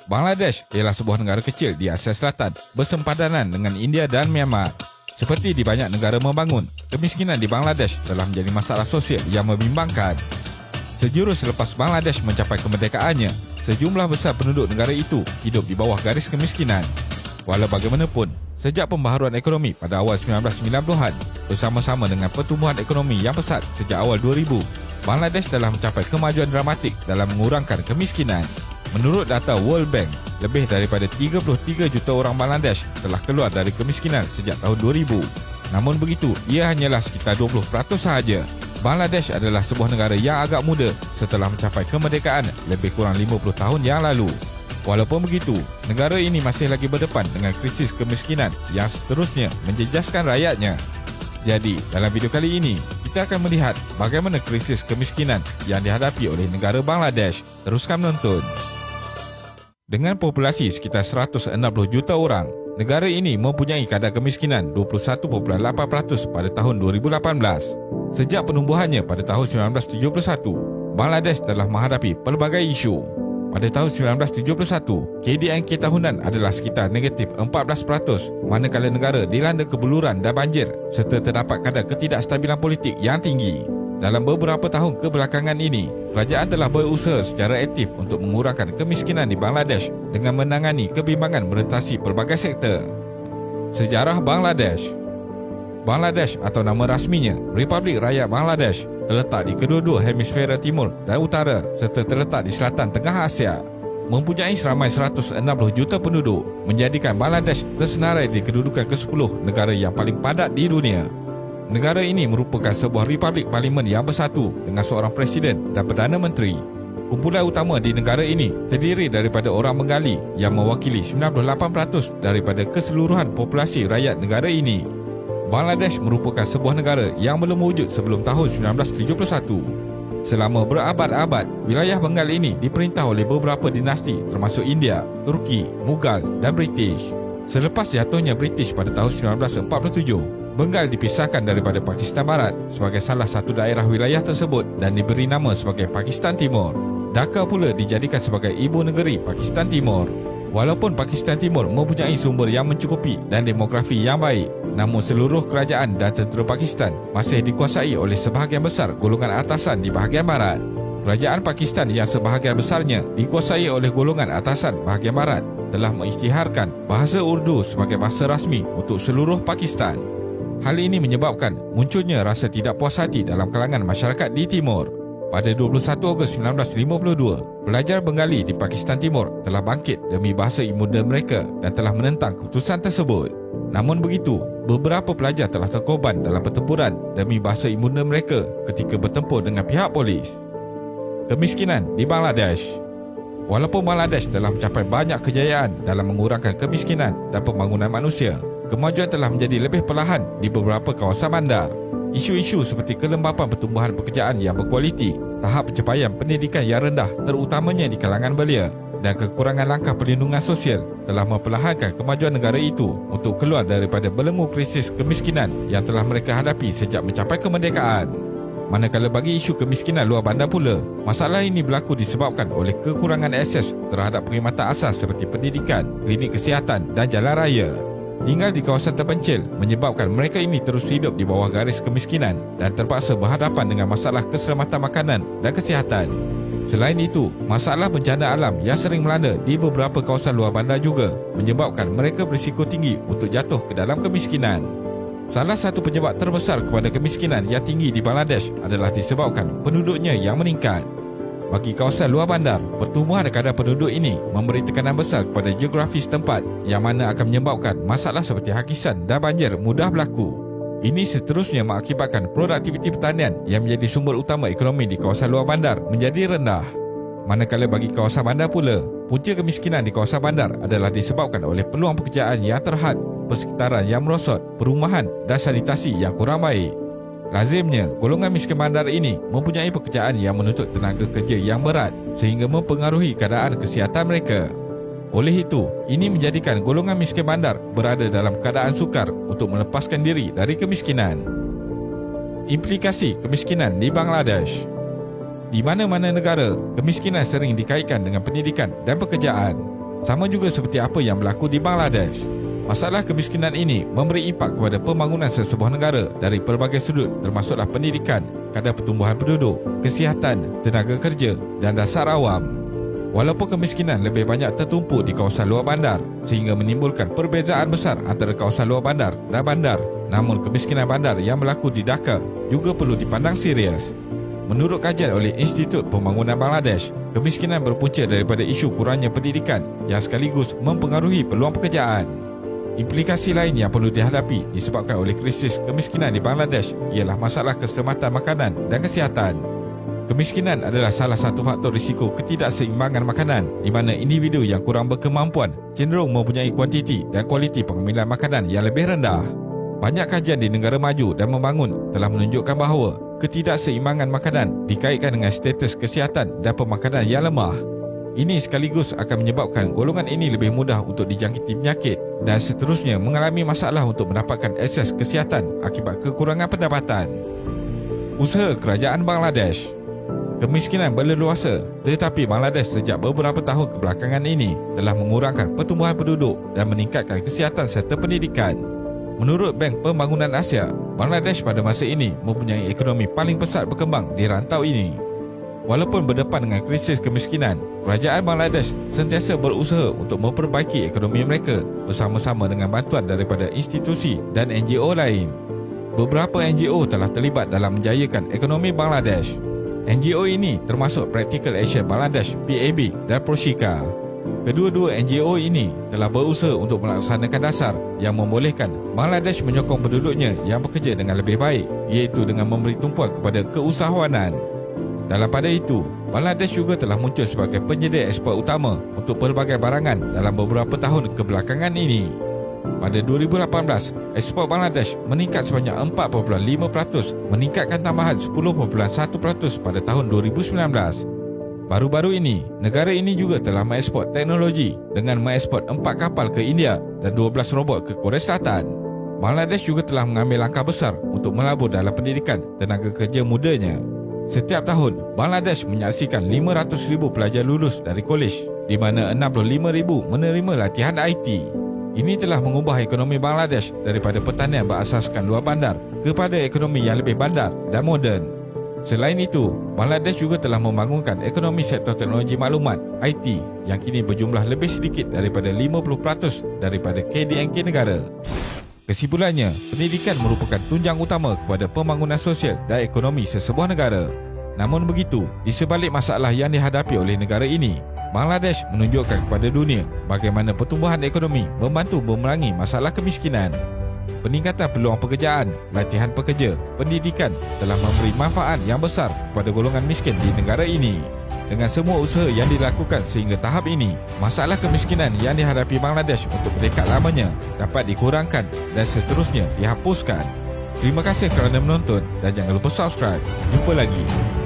Bangladesh ialah sebuah negara kecil di Asia Selatan bersempadanan dengan India dan Myanmar. Seperti di banyak negara membangun, kemiskinan di Bangladesh telah menjadi masalah sosial yang membimbangkan. Sejurus selepas Bangladesh mencapai kemerdekaannya, sejumlah besar penduduk negara itu hidup di bawah garis kemiskinan. Walau bagaimanapun, sejak pembaharuan ekonomi pada awal 1990-an, bersama-sama dengan pertumbuhan ekonomi yang pesat sejak awal 2000, Bangladesh telah mencapai kemajuan dramatik dalam mengurangkan kemiskinan. Menurut data World Bank, lebih daripada 33 juta orang Bangladesh telah keluar dari kemiskinan sejak tahun 2000. Namun begitu, ia hanyalah sekitar 20% sahaja. Bangladesh adalah sebuah negara yang agak muda setelah mencapai kemerdekaan lebih kurang 50 tahun yang lalu. Walaupun begitu, negara ini masih lagi berdepan dengan krisis kemiskinan yang seterusnya menjejaskan rakyatnya. Jadi, dalam video kali ini, kita akan melihat bagaimana krisis kemiskinan yang dihadapi oleh negara Bangladesh. Teruskan menonton. Dengan populasi sekitar 160 juta orang, negara ini mempunyai kadar kemiskinan 21.8% pada tahun 2018. Sejak penumbuhannya pada tahun 1971, Bangladesh telah menghadapi pelbagai isu. Pada tahun 1971, KDNK tahunan adalah sekitar negatif 14%, manakala negara dilanda kebuluran dan banjir serta terdapat kadar ketidakstabilan politik yang tinggi. Dalam beberapa tahun kebelakangan ini, kerajaan telah berusaha secara aktif untuk mengurangkan kemiskinan di Bangladesh dengan menangani kebimbangan merentasi pelbagai sektor. Sejarah Bangladesh. Bangladesh atau nama rasminya Republik Rakyat Bangladesh terletak di kedua-dua hemisfera timur dan utara serta terletak di selatan tengah Asia. Mempunyai seramai 160 juta penduduk, menjadikan Bangladesh tersenarai di kedudukan ke-10 negara yang paling padat di dunia. Negara ini merupakan sebuah republik parlimen yang bersatu dengan seorang presiden dan perdana menteri. Kumpulan utama di negara ini terdiri daripada orang Bengali yang mewakili 98% daripada keseluruhan populasi rakyat negara ini. Bangladesh merupakan sebuah negara yang belum wujud sebelum tahun 1971. Selama berabad-abad, wilayah Bengal ini diperintah oleh beberapa dinasti termasuk India, Turki, Mughal dan British. Selepas jatuhnya British pada tahun 1947, Bengal dipisahkan daripada Pakistan Barat sebagai salah satu daerah wilayah tersebut dan diberi nama sebagai Pakistan Timur. Dhaka pula dijadikan sebagai ibu negeri Pakistan Timur. Walaupun Pakistan Timur mempunyai sumber yang mencukupi dan demografi yang baik, namun seluruh kerajaan dan tentera Pakistan masih dikuasai oleh sebahagian besar golongan atasan di bahagian barat. Kerajaan Pakistan yang sebahagian besarnya dikuasai oleh golongan atasan bahagian barat telah mengisytiharkan bahasa Urdu sebagai bahasa rasmi untuk seluruh Pakistan. Hal ini menyebabkan munculnya rasa tidak puas hati dalam kalangan masyarakat di Timur. Pada 21 Ogos 1952, pelajar Bengali di Pakistan Timur telah bangkit demi bahasa ibunda mereka dan telah menentang keputusan tersebut. Namun begitu, beberapa pelajar telah terkorban dalam pertempuran demi bahasa ibunda mereka ketika bertempur dengan pihak polis. Kemiskinan di Bangladesh. Walaupun Bangladesh telah mencapai banyak kejayaan dalam mengurangkan kemiskinan dan pembangunan manusia, kemajuan telah menjadi lebih perlahan di beberapa kawasan bandar. Isu-isu seperti kelembapan pertumbuhan pekerjaan yang berkualiti, tahap pencapaian pendidikan yang rendah terutamanya di kalangan belia, dan kekurangan langkah perlindungan sosial telah memperlahankan kemajuan negara itu untuk keluar daripada belenggu krisis kemiskinan yang telah mereka hadapi sejak mencapai kemerdekaan. Manakala bagi isu kemiskinan luar bandar pula, masalah ini berlaku disebabkan oleh kekurangan akses terhadap perkhidmatan asas seperti pendidikan, klinik kesihatan dan jalan raya. Tinggal di kawasan terpencil menyebabkan mereka ini terus hidup di bawah garis kemiskinan dan terpaksa berhadapan dengan masalah keselamatan makanan dan kesihatan. Selain itu, masalah bencana alam yang sering melanda di beberapa kawasan luar bandar juga menyebabkan mereka berisiko tinggi untuk jatuh ke dalam kemiskinan. Salah satu penyebab terbesar kepada kemiskinan yang tinggi di Bangladesh adalah disebabkan penduduknya yang meningkat. Bagi kawasan luar bandar, pertumbuhan kadar penduduk ini memberi tekanan besar kepada geografi setempat yang mana akan menyebabkan masalah seperti hakisan dan banjir mudah berlaku. Ini seterusnya mengakibatkan produktiviti pertanian yang menjadi sumber utama ekonomi di kawasan luar bandar menjadi rendah. Manakala bagi kawasan bandar pula, punca kemiskinan di kawasan bandar adalah disebabkan oleh peluang pekerjaan yang terhad, persekitaran yang merosot, perumahan dan sanitasi yang kurang baik. Lazimnya, golongan miskin bandar ini mempunyai pekerjaan yang menuntut tenaga kerja yang berat sehingga mempengaruhi keadaan kesihatan mereka. Oleh itu, ini menjadikan golongan miskin bandar berada dalam keadaan sukar untuk melepaskan diri dari kemiskinan. Implikasi kemiskinan di Bangladesh. Di mana-mana negara, kemiskinan sering dikaitkan dengan pendidikan dan pekerjaan. Sama juga seperti apa yang berlaku di Bangladesh. Masalah kemiskinan ini memberi impak kepada pembangunan sesebuah negara dari pelbagai sudut, termasuklah pendidikan, kadar pertumbuhan penduduk, kesihatan, tenaga kerja dan dasar awam. Walaupun kemiskinan lebih banyak tertumpu di kawasan luar bandar sehingga menimbulkan perbezaan besar antara kawasan luar bandar dan bandar, namun kemiskinan bandar yang berlaku di Dhaka juga perlu dipandang serius. Menurut kajian oleh Institut Pembangunan Bangladesh, kemiskinan berpunca daripada isu kurangnya pendidikan yang sekaligus mempengaruhi peluang pekerjaan. Implikasi lain yang perlu dihadapi disebabkan oleh krisis kemiskinan di Bangladesh ialah masalah keselamatan makanan dan kesihatan. Kemiskinan adalah salah satu faktor risiko ketidakseimbangan makanan di mana individu yang kurang berkemampuan cenderung mempunyai kuantiti dan kualiti pengambilan makanan yang lebih rendah. Banyak kajian di negara maju dan membangun telah menunjukkan bahawa ketidakseimbangan makanan dikaitkan dengan status kesihatan dan pemakanan yang lemah. Ini sekaligus akan menyebabkan golongan ini lebih mudah untuk dijangkiti penyakit dan seterusnya mengalami masalah untuk mendapatkan akses kesihatan akibat kekurangan pendapatan. Usaha kerajaan Bangladesh. Kemiskinan berleluasa, tetapi Bangladesh sejak beberapa tahun kebelakangan ini telah mengurangkan pertumbuhan penduduk dan meningkatkan kesihatan serta pendidikan. Menurut Bank Pembangunan Asia, Bangladesh pada masa ini mempunyai ekonomi paling pesat berkembang di rantau ini. Walaupun berdepan dengan krisis kemiskinan, kerajaan Bangladesh sentiasa berusaha untuk memperbaiki ekonomi mereka bersama-sama dengan bantuan daripada institusi dan NGO lain. Beberapa NGO telah terlibat dalam menjayakan ekonomi Bangladesh. NGO ini termasuk Practical Action Bangladesh (PAB) dan Proshika. Kedua-dua NGO ini telah berusaha untuk melaksanakan dasar yang membolehkan Bangladesh menyokong penduduknya yang bekerja dengan lebih baik, iaitu dengan memberi tumpuan kepada keusahawanan. Dalam pada itu, Bangladesh juga telah muncul sebagai penyedia ekspor utama untuk pelbagai barangan dalam beberapa tahun kebelakangan ini. Pada 2018, ekspor Bangladesh meningkat sebanyak 4.5%, meningkatkan tambahan 10.1% pada tahun 2019. Baru-baru ini, negara ini juga telah mengekspor teknologi dengan mengekspor 4 kapal ke India dan 12 robot ke Korea Selatan. Bangladesh juga telah mengambil langkah besar untuk melabur dalam pendidikan tenaga kerja mudanya. Setiap tahun, Bangladesh menyaksikan 500,000 pelajar lulus dari kolej, di mana 65,000 menerima latihan IT. Ini telah mengubah ekonomi Bangladesh daripada pertanian berasaskan luar bandar kepada ekonomi yang lebih bandar dan moden. Selain itu, Bangladesh juga telah membangunkan ekonomi sektor teknologi maklumat IT yang kini berjumlah lebih sedikit daripada 50% daripada KDNK negara. Kesimpulannya, pendidikan merupakan tunjang utama kepada pembangunan sosial dan ekonomi sesebuah negara. Namun begitu, di sebalik masalah yang dihadapi oleh negara ini, Bangladesh menunjukkan kepada dunia bagaimana pertumbuhan ekonomi membantu memerangi masalah kemiskinan. Peningkatan peluang pekerjaan, latihan pekerja, pendidikan telah memberi manfaat yang besar kepada golongan miskin di negara ini. Dengan semua usaha yang dilakukan sehingga tahap ini, masalah kemiskinan yang dihadapi Bangladesh untuk dekad lamanya dapat dikurangkan dan seterusnya dihapuskan. Terima kasih kerana menonton dan jangan lupa subscribe. Jumpa lagi.